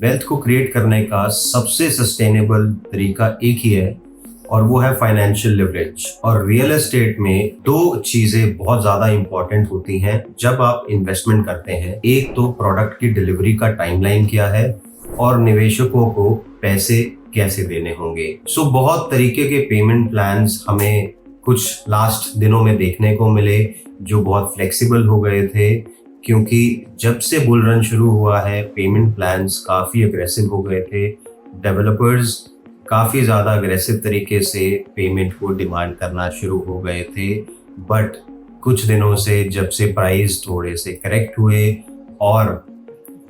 Wealth को create करने का सबसे सस्टेनेबल तरीका एक ही है और वो है फाइनेंशियल लिवरेज। और रियल एस्टेट में दो चीजें बहुत ज्यादा इंपॉर्टेंट होती हैं जब आप इन्वेस्टमेंट करते हैं। एक तो प्रोडक्ट की डिलीवरी का टाइमलाइन क्या है और निवेशकों को पैसे कैसे देने होंगे। बहुत तरीके के पेमेंट प्लान्स हमें कुछ लास्ट दिनों में देखने को मिले जो बहुत फ्लेक्सिबल हो गए थे, क्योंकि जब से बुल रन शुरू हुआ है पेमेंट प्लान्स काफ़ी अग्रेसिव हो गए थे। डेवलपर्स काफ़ी ज़्यादा अग्रेसिव तरीके से पेमेंट को डिमांड करना शुरू हो गए थे। बट कुछ दिनों से जब से प्राइस थोड़े से करेक्ट हुए और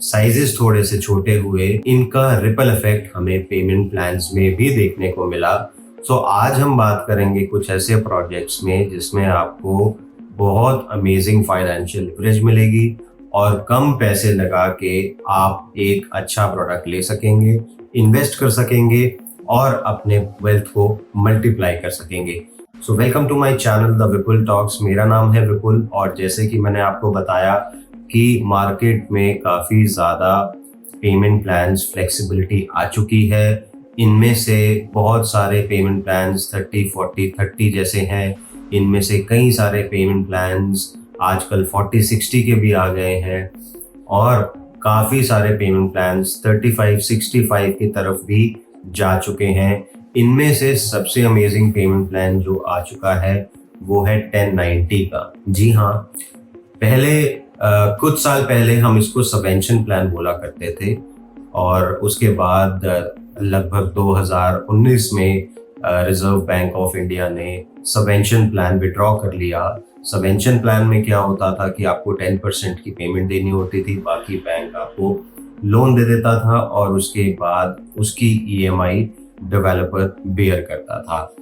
साइजेस थोड़े से छोटे हुए, इनका रिपल इफेक्ट हमें पेमेंट प्लान्स में भी देखने को मिला। आज हम बात करेंगे कुछ ऐसे प्रोजेक्ट्स में जिसमें आपको बहुत अमेजिंग फाइनेंशियल लिवरेज मिलेगी और कम पैसे लगा के आप एक अच्छा प्रोडक्ट ले सकेंगे, इन्वेस्ट कर सकेंगे और अपने वेल्थ को मल्टीप्लाई कर सकेंगे। Welcome to my channel the Vipul talks. मेरा नाम है विपुल और जैसे कि मैंने आपको बताया कि मार्केट में काफ़ी ज़्यादा पेमेंट प्लान्स फ्लेक्सिबिलिटी आ चुकी है। इनमें से बहुत सारे पेमेंट प्लान्स 30, 40, 30 जैसे हैं। इनमें से कई सारे पेमेंट प्लान्स आजकल 40, 60 के भी आ गए हैं और काफ़ी सारे पेमेंट प्लान्स 35, 65 की तरफ भी जा चुके हैं। इनमें से सबसे अमेजिंग पेमेंट प्लान जो आ चुका है वो है 1090 का। जी हाँ, पहले कुछ साल पहले हम इसको सबवेंशन प्लान बोला करते थे और उसके बाद लगभग 2019 में रिजर्व बैंक ऑफ इंडिया ने सबवेंशन प्लान विड्रॉ कर लिया। सबवेंशन प्लान में क्या होता था कि आपको 10% की पेमेंट देनी होती थी, बाकी बैंक आपको लोन दे देता था और उसके बाद उसकी ईएमआई डेवलपर बेयर करता था।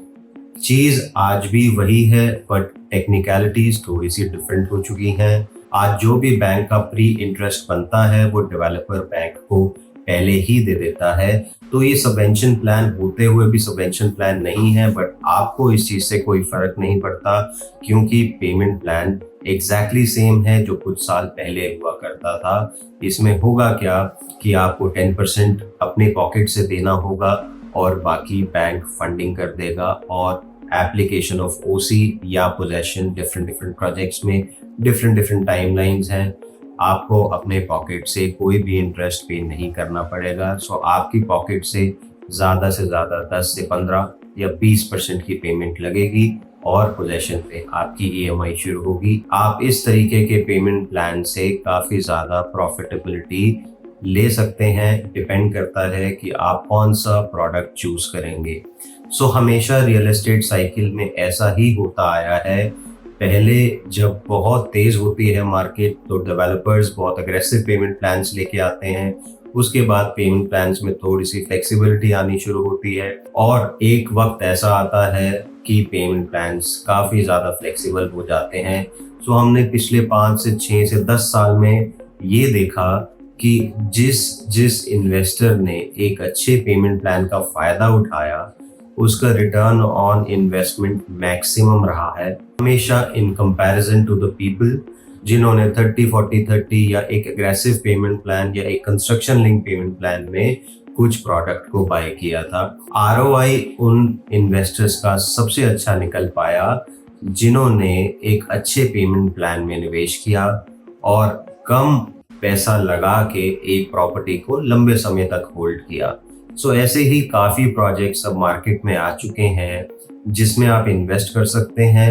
चीज़ आज भी वही है बट टेक्निकलिटीज थोड़ी सी डिफरेंट हो चुकी हैं। आज जो भी बैंक का प्री इंटरेस्ट बनता है वो डेवलपर बैंक को पहले ही दे देता है। तो ये सबवेंशन प्लान होते हुए भी सबवेंशन प्लान नहीं है, बट आपको इस चीज़ से कोई फर्क नहीं पड़ता क्योंकि पेमेंट प्लान एग्जैक्टली सेम है जो कुछ साल पहले हुआ करता था। इसमें होगा क्या कि आपको 10% अपने पॉकेट से देना होगा और बाकी बैंक फंडिंग कर देगा और एप्लीकेशन ऑफ ओसी या पोजेशन डिफरेंट प्रोजेक्ट्स में डिफरेंट टाइमलाइंस हैं। आपको अपने पॉकेट से कोई भी इंटरेस्ट पे नहीं करना पड़ेगा। आपकी पॉकेट से ज़्यादा 10 से 15 या 20% की पेमेंट लगेगी और पोजेशन पे आपकी ईएमआई शुरू होगी। आप इस तरीके के पेमेंट प्लान से काफ़ी ज़्यादा प्रॉफिटेबिलिटी ले सकते हैं। डिपेंड करता है कि आप कौन सा प्रोडक्ट चूज करेंगे। हमेशा रियल एस्टेट साइकिल में ऐसा ही होता आया है। पहले जब बहुत तेज होती है मार्केट तो डेवलपर्स बहुत अग्रेसिव पेमेंट प्लान्स लेके आते हैं। उसके बाद पेमेंट प्लान्स में थोड़ी सी फ्लेक्सिबिलिटी आनी शुरू होती है और एक वक्त ऐसा आता है कि पेमेंट प्लान्स काफ़ी ज़्यादा फ्लेक्सिबल हो जाते हैं। हमने पिछले 5 से 6 से 10 साल में ये देखा कि जिस इन्वेस्टर ने एक अच्छे पेमेंट प्लान का फ़ायदा उठाया उसका रिटर्न ऑन इन्वेस्टमेंट मैक्सिमम रहा है हमेशा in comparison to the people जिन्होंने 30, 40, 30 या एक एग्रेसिव पेमेंट प्लान या एक कंस्ट्रक्शन लिंक पेमेंट प्लान में कुछ प्रोडक्ट को बाय किया था। आरओआई उन इन्वेस्टर्स का सबसे अच्छा निकल पाया जिन्होंने एक अच्छे पेमेंट प्लान में निवेश किया और कम पैसा लगा के एक प्रॉपर्टी को लंबे समय तक होल्ड किया। ऐसे ही काफ़ी प्रोजेक्ट्स अब मार्केट में आ चुके हैं जिसमें आप इन्वेस्ट कर सकते हैं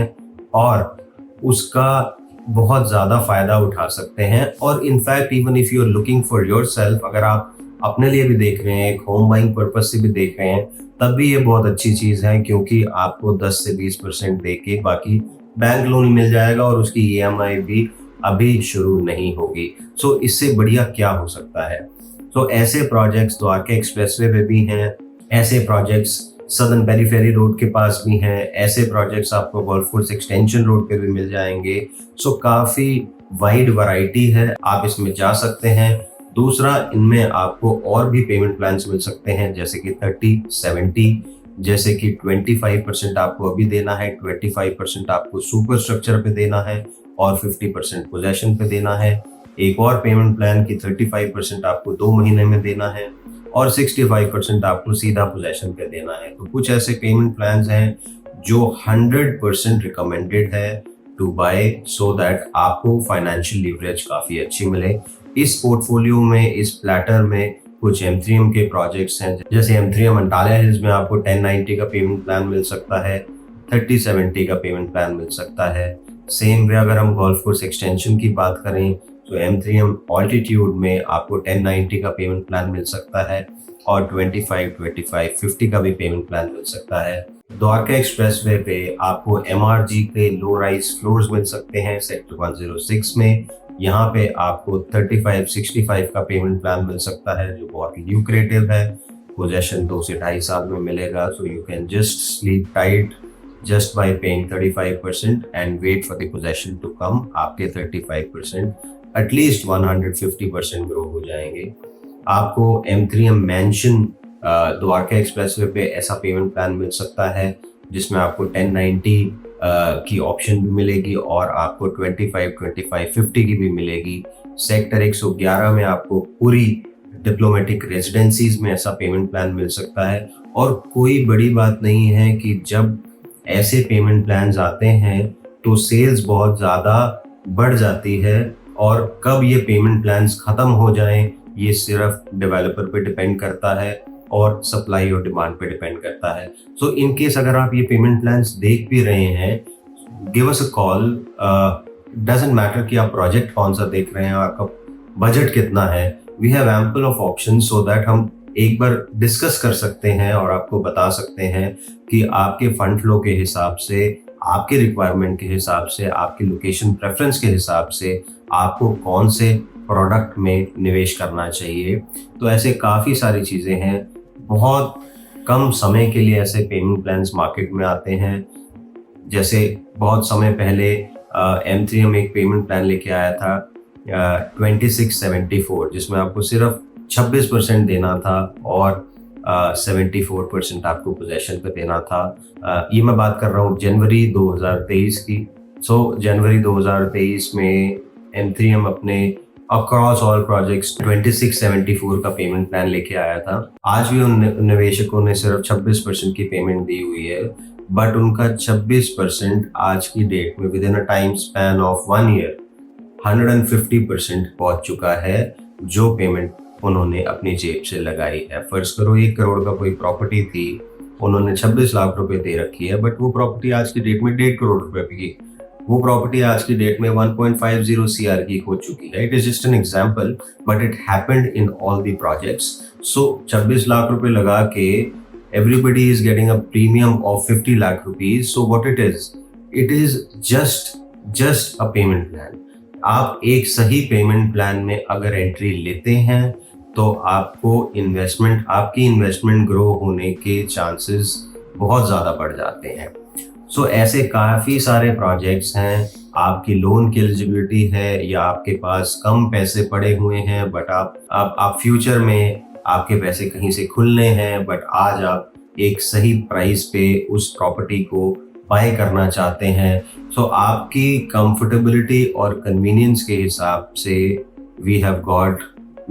और उसका बहुत ज़्यादा फ़ायदा उठा सकते हैं। और in fact even if you are looking for yourself, अगर आप अपने लिए भी देख रहे हैं, एक होम बाइंग पर्पज से भी देख रहे हैं, तब भी ये बहुत अच्छी चीज़ है क्योंकि आपको 10 से 20% दे के बाकी बैंक लोन मिल जाएगा और उसकी ईएमआई भी अभी शुरू नहीं होगी। इससे बढ़िया क्या हो सकता है। ऐसे प्रोजेक्ट्स द्वारका एक्सप्रेसवे पे भी हैं, ऐसे प्रोजेक्ट्स सदर्न पेरीफेरी रोड के पास भी हैं, ऐसे प्रोजेक्ट्स आपको गोल्फ कोर्स एक्सटेंशन रोड पे भी मिल जाएंगे। काफ़ी वाइड वैरायटी है, आप इसमें जा सकते हैं। दूसरा, इनमें आपको और भी पेमेंट प्लान्स मिल सकते हैं जैसे कि 30, 70, जैसे कि 25% आपको अभी देना है, 25% आपको सुपर स्ट्रक्चर पे देना है और 50% पोजेशन पे देना है। एक और पेमेंट प्लान की 35% आपको 2 महीने में देना है और 65% आपको सीधा पोजेशन पे देना है। तो कुछ ऐसे पेमेंट प्लान्स हैं जो 100% रिकमेंडेड है टू बाय, सो दैट आपको फाइनेंशियल लीवरेज काफ़ी अच्छी मिले। इस पोर्टफोलियो में, इस प्लेटर में कुछ M3M के प्रोजेक्ट्स हैं, जैसे M3M अंटालिया हिल्स में आपको 1090 का पेमेंट प्लान मिल सकता है, 3070 का पेमेंट प्लान मिल सकता है। सेम वे अगर हम गोल्फ कोर्स एक्सटेंशन की बात करें तो M3M ऑल्टीट्यूड में आपको 1090 का पेमेंट प्लान मिल सकता है और 25, 25, 50 का भी पेमेंट प्लान मिल सकता है। द्वारका एक्सप्रेसवे पे आपको MRG के लो राइज फ्लोर्स मिल सकते हैं सेक्टर 106 में। यहाँ पे आपको 35, 65 का पेमेंट प्लान मिल सकता है जो बहुत ल्यूक्रेटिव है। पोजेशन 2 से 2.5 साल में मिलेगा, so you can just sleep tight just by paying 35% and wait for the possession to come। आपके 35% at least 150% ग्रो हो जाएंगे। आपको M3M मैंशन द्वारका एक्सप्रेसवे पे ऐसा पेमेंट प्लान मिल सकता है जिसमें आपको 1090 की ऑप्शन भी मिलेगी और आपको 25, 25, 50 की भी मिलेगी। सेक्टर 111 में आपको पूरी डिप्लोमेटिक रेजिडेंसीज में ऐसा पेमेंट प्लान मिल सकता है। और कोई बड़ी बात नहीं है कि जब ऐसे पेमेंट प्लान्स आते हैं तो सेल्स बहुत ज़्यादा बढ़ जाती है, और कब ये पेमेंट प्लान्स ख़त्म हो जाएं ये सिर्फ डेवलपर पे डिपेंड करता है और सप्लाई और डिमांड पे डिपेंड करता है। सो इन केस अगर आप ये पेमेंट प्लान्स देख भी रहे हैं, give us a call. Doesn't matter कि आप प्रोजेक्ट कौन सा देख रहे हैं, आपका बजट कितना है। We have ample of option so that हम एक बार डिस्कस कर सकते हैं और आपको बता सकते हैं कि आपके फंड फ्लो के हिसाब से, आपके रिक्वायरमेंट के हिसाब से, आपके लोकेशन प्रेफरेंस के हिसाब से आपको कौन से प्रोडक्ट में निवेश करना चाहिए। तो ऐसे काफ़ी सारी चीज़ें हैं। बहुत कम समय के लिए ऐसे पेमेंट प्लान्स मार्केट में आते हैं। जैसे बहुत समय पहले M3M एक पेमेंट प्लान लेके आया था 2674, जिसमें आपको सिर्फ 26% देना था और 74% आपको पोजेशन पे देना था। ये मैं बात कर रहा हूँ जनवरी 2023 की। जनवरी 2023 में M3M अपने अक्रॉस ऑल प्रोजेक्ट्स 2674 का पेमेंट प्लान लेके आया था। आज भी उन निवेशकों ने सिर्फ 26% की पेमेंट दी हुई है, बट उनका 26% आज की डेट में with in a time span of 1 year 150% पहुंच चुका है, जो पेमेंट उन्होंने अपनी जेब से लगाई है। फर्ज करो 1 करोड़ का कोई प्रॉपर्टी थी, उन्होंने 26 लाख रुपए दे रखी है, बट वो प्रॉपर्टी आज की डेट में 1.5 करोड़ रुपए की, वो प्रॉपर्टी आज की डेट में 1.50 CR की हो चुकी है। It is just an example, but it happened in all the projects. So 26 lakh रुपए लगा के everybody is getting a premium of 50 lakh rupees. So what it is just a payment plan. आप एक सही पेमेंट प्लान में अगर एंट्री लेते हैं तो आपकी इन्वेस्टमेंट ग्रो होने के चांसेस बहुत ज़्यादा बढ़ जाते हैं। सो ऐसे काफ़ी सारे प्रोजेक्ट्स हैं। आपकी लोन की एलिजिबिलिटी है या आपके पास कम पैसे पड़े हुए हैं, बट आप फ्यूचर में आपके पैसे कहीं से खुलने हैं, बट आज आप एक सही प्राइस पे उस प्रॉपर्टी को बाय करना चाहते हैं। सो आपकी कंफर्टेबिलिटी और कन्वीनियंस के हिसाब से we have got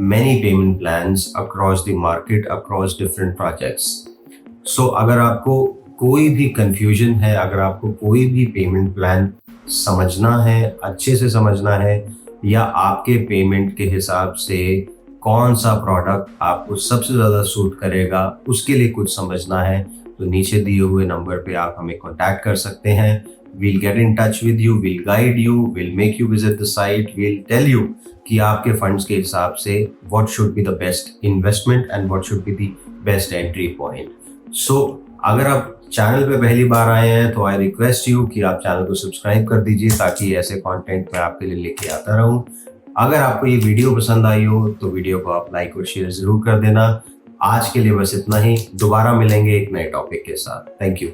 many payment plans across the market, across different projects. So अगर आपको कोई भी confusion है, अगर आपको कोई भी पेमेंट प्लान समझना है, अच्छे से समझना है, या आपके पेमेंट के हिसाब से कौन सा प्रोडक्ट आपको सबसे ज़्यादा सूट करेगा, उसके लिए कुछ समझना है, तो नीचे दिए हुए नंबर पे आप हमें कॉन्टैक्ट कर सकते हैं। We'll get in touch with you, we'll guide you, we'll make you visit the site, we'll tell you कि आपके फंड्स के हिसाब से what should be the best investment and what should be the best entry point. So अगर आप channel पे पहली बार आए हैं तो आई रिक्वेस्ट यू कि आप चैनल को सब्सक्राइब कर दीजिए, ताकि ऐसे कंटेंट मैं आपके लिए लेके आता रहूं। अगर आपको ये वीडियो पसंद आई हो तो वीडियो को आप लाइक और शेयर जरूर कर देना। आज के लिए बस इतना ही, दोबारा मिलेंगे एक नए टॉपिक के साथ। Thank you.